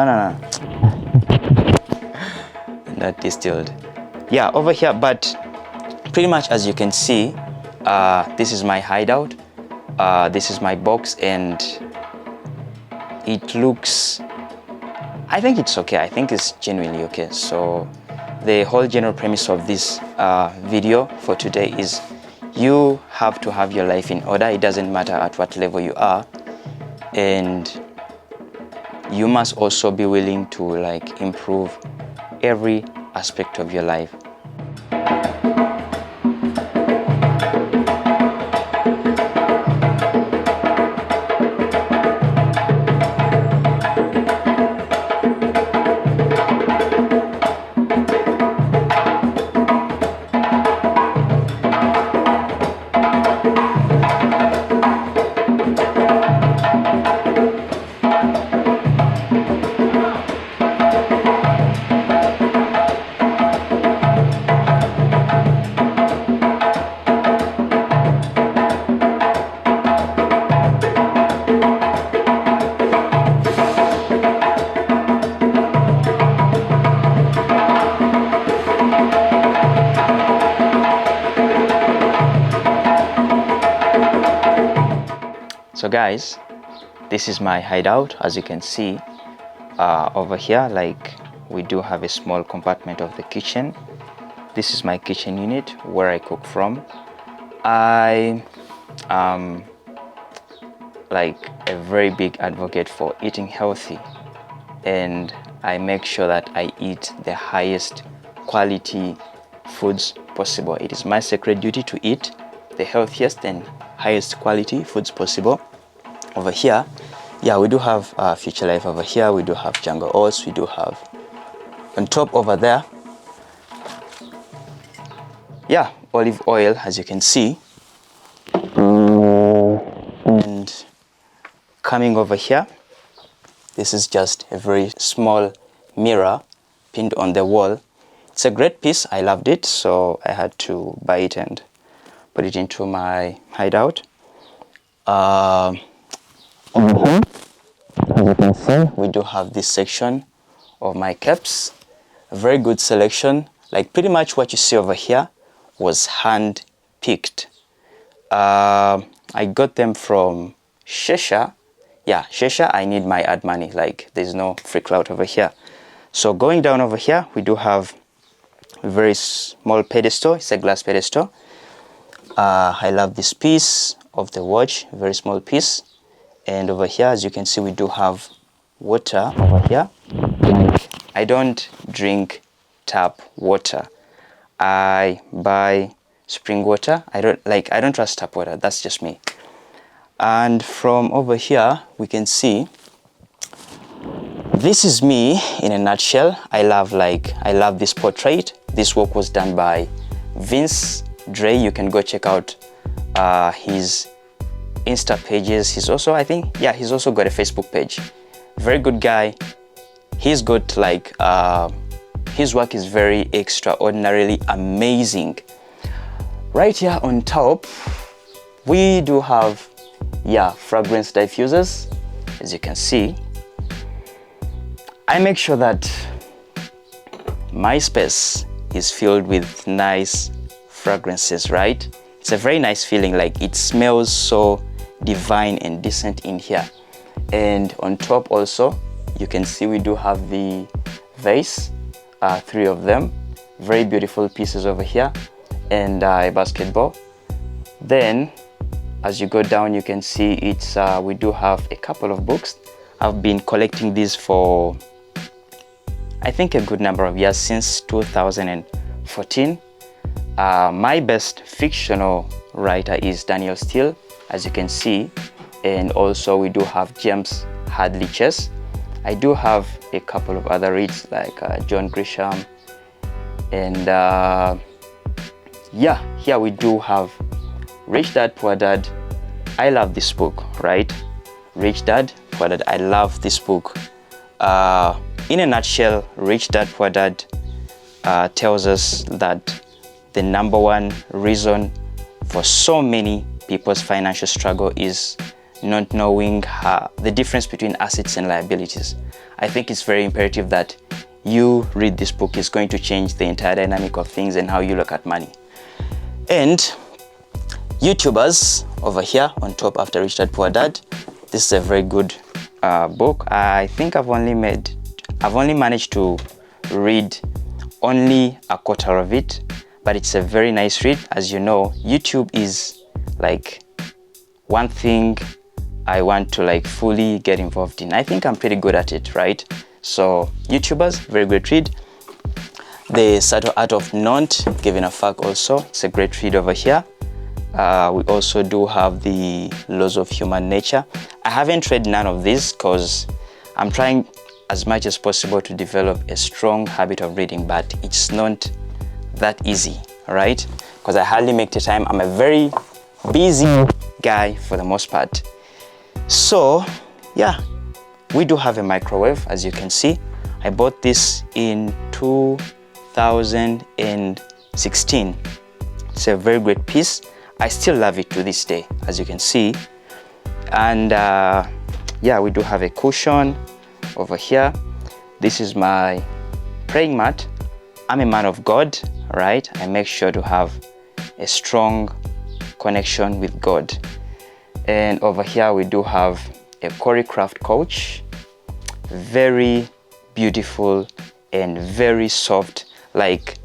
No. Not distilled. Yeah, over here, but pretty much as you can see, this is my hideout. This is my box, and it looks, I think it's okay. I think it's genuinely okay. So the whole general premise of this video for today is you have to have your life in order. It doesn't matter at what level you are, and you must also be willing to like improve every aspect of your life. So guys, this is my hideout. As you can see over here, like we do have a small compartment of the kitchen. This is my kitchen unit where I cook from. I am like a very big advocate for eating healthy, and I make sure that I eat the highest quality foods possible. It is my sacred duty to eat the healthiest and highest quality foods possible. Over here, yeah, we do have Future Life over here. We do have Jungle Oats. We do have on top over there, yeah, olive oil, as you can see. And coming over here, this is just a very small mirror pinned on the wall. It's a great piece. I loved it, so I had to buy it and put it into my hideout. Over here, as you can see, we do have this section of my caps. A very good selection. Like pretty much what you see over here was hand picked. I got them from Shesha. Yeah, Shesha, I need my ad money. Like there's no free clout over here. So going down over here, we do have a very small pedestal. It's a glass pedestal. I love this piece of the watch, very small piece. And over here, as you can see, we do have water over here. Like, I don't drink tap water. I buy spring water. I don't trust tap water. That's just me. And from over here, we can see this is me in a nutshell. I love this portrait. This work was done by Vince Dre. You can go check out his Insta pages. He's also, I think, yeah, he's also got a Facebook page. Very good guy. He's got like his work is very extraordinarily amazing. Right here on top, we do have, yeah, fragrance diffusers. As you can see, I make sure that my space is filled with nice fragrances, right? It's a very nice feeling. Like it smells so divine and decent in here. And on top also, you can see we do have the vase, 3 of them, very beautiful pieces over here, and a basketball. Then as you go down, you can see it's we do have a couple of books. I've been collecting these for I think a good number of years, since 2014. My best fictional writer is Daniel Steele, as you can see, and also we do have James Hadley Chase. I do have a couple of other reads like John Grisham, and yeah, here we do have Rich Dad Poor Dad. I love this book, right? Rich Dad Poor Dad. I love this book. In a nutshell, Rich Dad Poor Dad tells us that the number one reason for so many people's financial struggle is not knowing the difference between assets and liabilities. I think it's very imperative that you read this book. It's going to change the entire dynamic of things and how you look at money. And YouTubers over here on top, after Rich Dad Poor Dad, this is a very good book. I think I've only managed to read only a quarter of it, but it's a very nice read. As you know, YouTube is like one thing I want to like fully get involved in. I think I'm pretty good at it, right? So YouTubers, very great read. The Subtle Art of Not Giving a Fuck also, it's a great read over here. We also do have the Laws of Human Nature. I haven't read none of these because I'm trying as much as possible to develop a strong habit of reading, but it's not that easy, right? Because I hardly make the time. I'm a very busy guy for the most part. So yeah, we do have a microwave, as you can see. I bought this in 2016. It's a very great piece. I still love it to this day, as you can see. And yeah, we do have a cushion over here. This is my praying mat. I'm a man of God, right? I make sure to have a strong connection with God. And over here we do have a choreographed couch, very beautiful and very soft. Like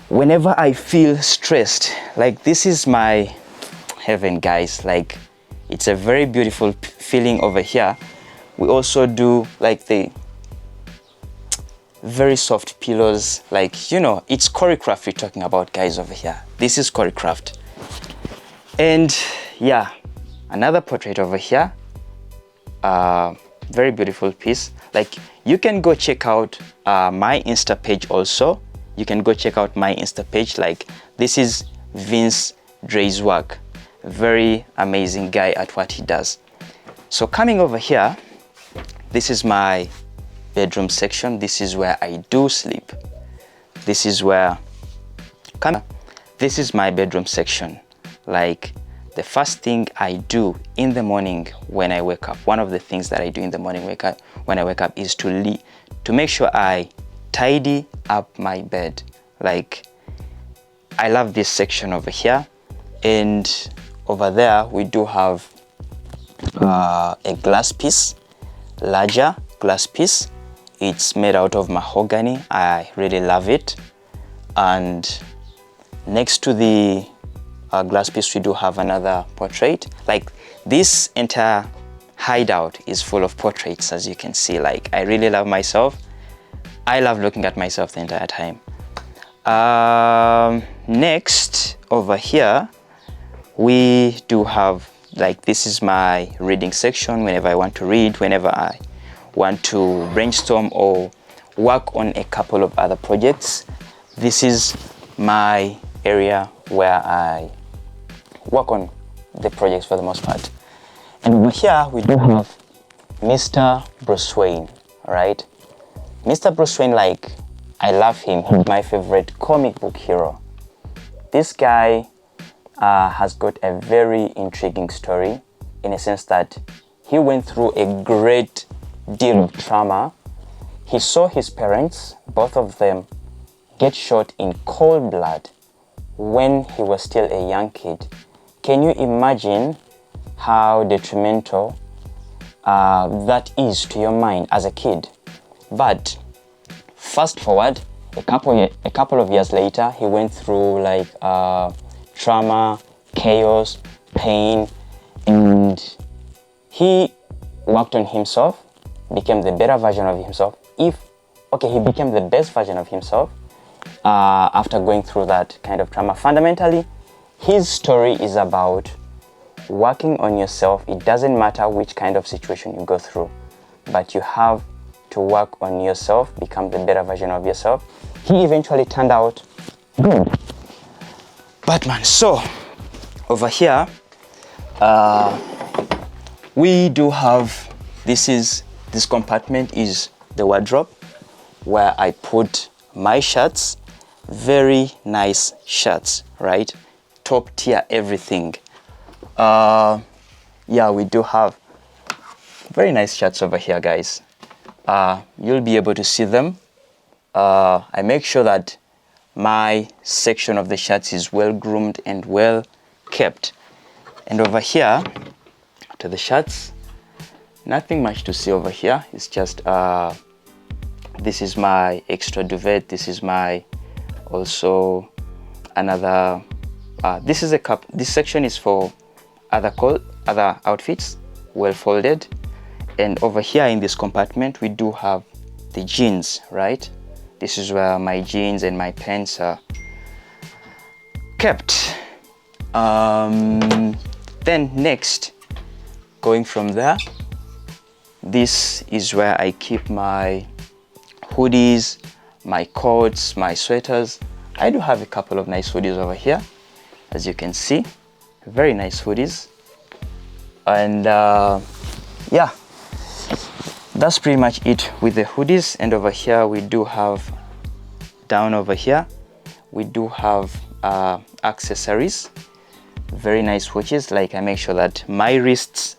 whenever I feel stressed, like this is my heaven, guys. Like it's a very beautiful feeling over here. We also do like the very soft pillows, like, you know, it's choreographed we're talking about, guys, over here. This is choreographed. And yeah, another portrait over here, very beautiful piece. Like you can go check out my Insta page also. You can go check out my Insta page. Like this is Vince Dre's work. Very amazing guy at what he does. So coming over here, this is my bedroom section. This is where I do sleep. This is where, this is my bedroom section. Like the first thing I do in the morning when I wake up, one of the things that I do in the morning when I wake up is to make sure I tidy up my bed. Like I love this section over here. And over there we do have a glass piece, larger glass piece. It's made out of mahogany. I really love it. And next to the glass piece we do have another portrait. Like this entire hideout is full of portraits, as you can see. Like I really love myself. I love looking at myself the entire time. Next over here we do have, like, this is my reading section. Whenever I want to read, whenever I want to brainstorm or work on a couple of other projects, this is my area where I work on the projects for the most part. And over here we do have Mr. Bruce Wayne, right? Mr. Bruce Wayne, like, I love him. He's my favorite comic book hero. This guy has got a very intriguing story, in a sense that he went through a great deal of trauma. He saw his parents, both of them, get shot in cold blood when he was still a young kid. Can you imagine how detrimental that is to your mind as a kid? But fast forward a couple of years later, he went through like trauma, chaos, pain, and he worked on himself, became the better version of himself. He became the best version of himself after going through that kind of trauma. Fundamentally, his story is about working on yourself. It doesn't matter which kind of situation you go through, but you have to work on yourself, become the better version of yourself. He eventually turned out good. Batman. So over here we do have, this compartment is the wardrobe where I put my shirts. Very nice shirts, right? Top tier everything. yeah, we do have very nice shirts over here, guys. You'll be able to see them. I make sure that my section of the shirts is well groomed and well kept. And over here to the shirts, nothing much to see over here. It's just this is my extra duvet. This is my also another this is a cup. This section is for other outfits, well folded. And over here in this compartment we do have the jeans, right? This is where my jeans and my pants are kept. Then next, going from there, this is where I keep my hoodies, my coats, my sweaters. I do have a couple of nice hoodies over here, as you can see, very nice hoodies. And yeah, that's pretty much it with the hoodies. And over here we do have, down over here we do have accessories, very nice watches. Like I make sure that my wrists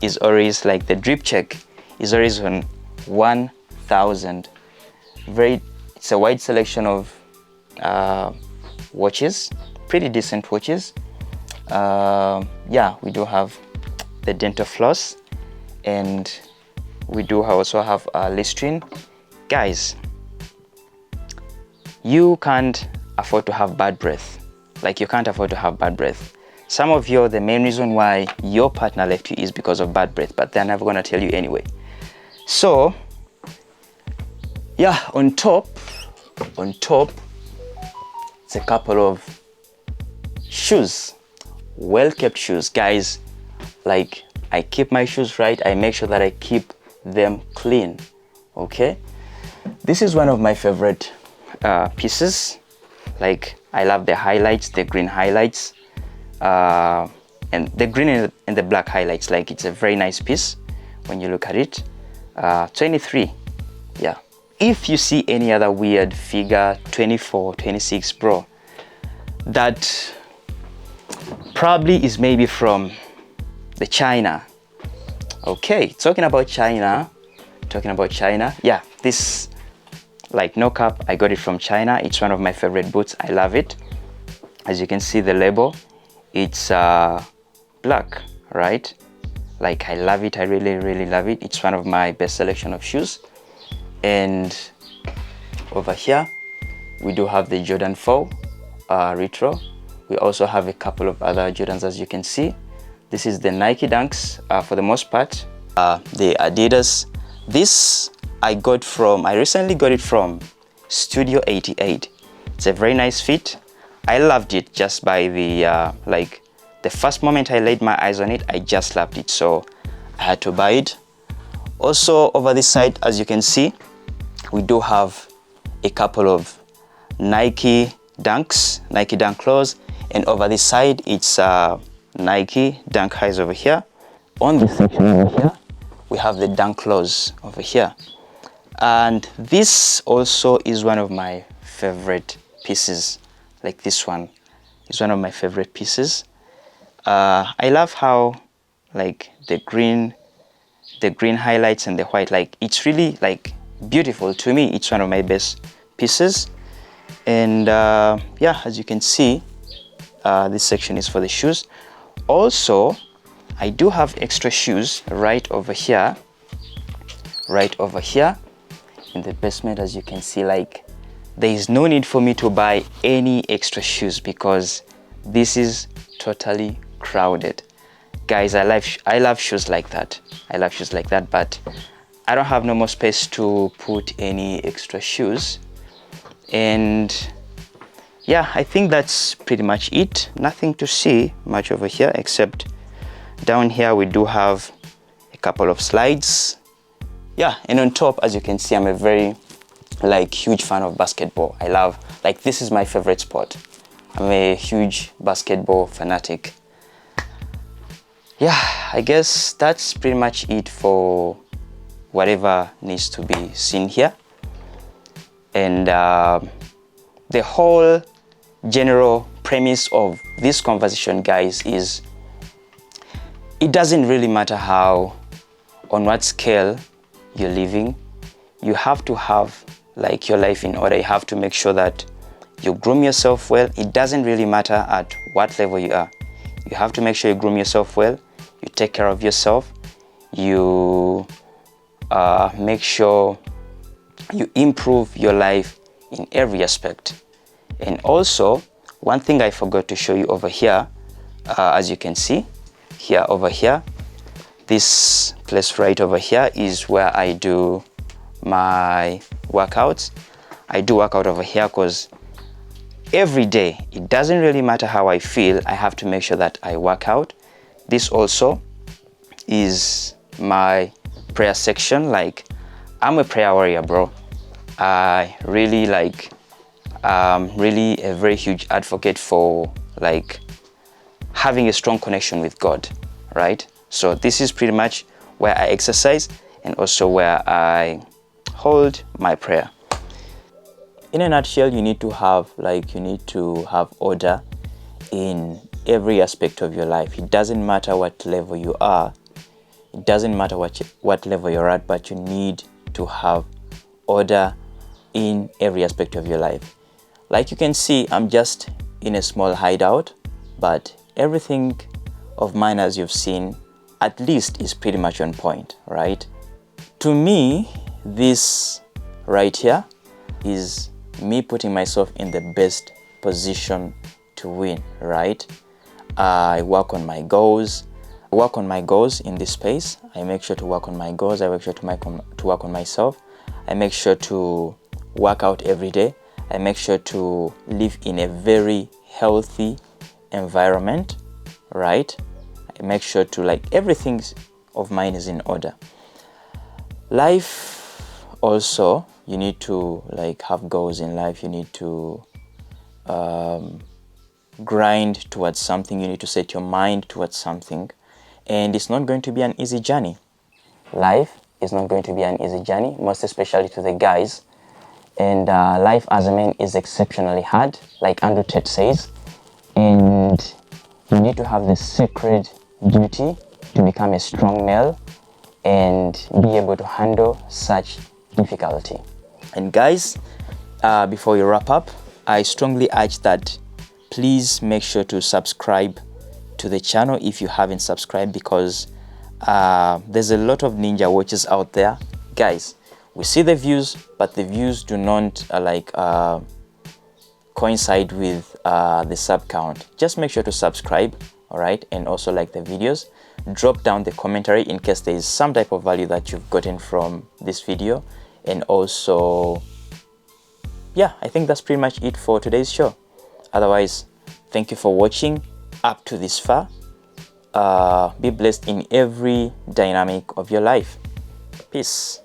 is always, like the drip check is always on 1000. It's a wide selection of watches, pretty decent watches. Yeah, we do have the dental floss, and we do also have Listerine. Guys, you can't afford to have bad breath. Like, you can't afford to have bad breath. Some of you, the main reason why your partner left you is because of bad breath, but they're never gonna tell you anyway. So yeah, on top it's a couple of shoes, well kept shoes, guys. Like, I keep my shoes right. I make sure that I keep them clean. Okay, this is one of my favorite pieces. Like, I love the highlights, the green highlights, and the green and the black highlights. Like, it's a very nice piece when you look at it. 23, yeah. If you see any other weird figure, 24, 26, bro, that probably is maybe from the China. Okay, talking about China, yeah, this, like, no cap, I got it from China. It's one of my favorite boots. I love it. As you can see, the label, it's black, right? Like, I love it. I really love it. It's one of my best selection of shoes. And over here we do have the Jordan 4 retro. We also have a couple of other Jordans, as you can see. This is the Nike Dunks for the most part. The Adidas, this I recently got it from Studio 88. It's a very nice fit. I loved it just by the like the first moment I laid my eyes on it, I just loved it, so I had to buy it. Also, over this side, as you can see, we do have a couple of Nike Dunks, Nike Dunk Lows, and over this side it's Nike Dunk Highs over here. On this section over here we have the Dunk Lows over here, and this also is one of my favorite pieces. Like, this one is one of my favorite pieces. I love how, like, the green highlights and the white, like, it's really, like, beautiful. To me, it's one of my best pieces. And yeah, as you can see, this section is for the shoes. Also, I do have extra shoes right over here in the basement. As you can see, like, there is no need for me to buy any extra shoes because this is totally crowded. Guys, I love shoes like that. But I don't have no more space to put any extra shoes. And yeah, I think that's pretty much it. Nothing to see much over here, except down here we do have a couple of slides. Yeah, and on top, as you can see, I'm a very, like, huge fan of basketball. I love, like, this is my favorite sport. I'm a huge basketball fanatic. Yeah, I guess that's pretty much it for whatever needs to be seen here. And the whole general premise of this conversation, guys, is it doesn't really matter on what scale you're living. You have to have like your life in order. You have to make sure that you groom yourself well. It doesn't really matter at what level you are. You have to make sure you groom yourself well. You take care of yourself. You make sure you improve your life in every aspect. And also, one thing I forgot to show you over here, as you can see over here, this place right over here is where I do my workouts. I do workout over here because every day, it doesn't really matter how I feel, I have to make sure that I work out. This also is my prayer section. Like, I'm a prayer warrior, bro. I really really a very huge advocate for like having a strong connection with God, right? So this is pretty much where I exercise and also where I hold my prayer. In a nutshell, you need to have order in every aspect of your life. It doesn't matter what level you are. It doesn't matter what level you're at, but you need to have order in every aspect of your life. Like you can see, I'm just in a small hideout, but everything of mine, as you've seen, at least is pretty much on point, right? To me, this right here is me putting myself in the best position to win, right? I work on my goals. I work on my goals in this space. I make sure to work on my goals. I make sure to work on myself. I make sure to work out every day. I make sure to live in a very healthy environment, right? I make sure to everything of mine is in order. Life also, you need to have goals in life. You need to grind towards something. You need to set your mind towards something, and it's not going to be an easy journey. Life is not going to be an easy journey, most especially to the guys. And life as a man is exceptionally hard, like Andrew Tate says. And you need to have the sacred duty to become a strong male and be able to handle such difficulty. And guys, before we wrap up, I strongly urge that please make sure to subscribe to the channel if you haven't subscribed, because there's a lot of ninja watches out there. Guys, we see the views, but the views do not coincide with the sub count. Just make sure to subscribe, all right? And also like the videos. Drop down the commentary in case there is some type of value that you've gotten from this video. And also, yeah, I think that's pretty much it for today's show. Otherwise, thank you for watching up to this far. Be blessed in every dynamic of your life. Peace.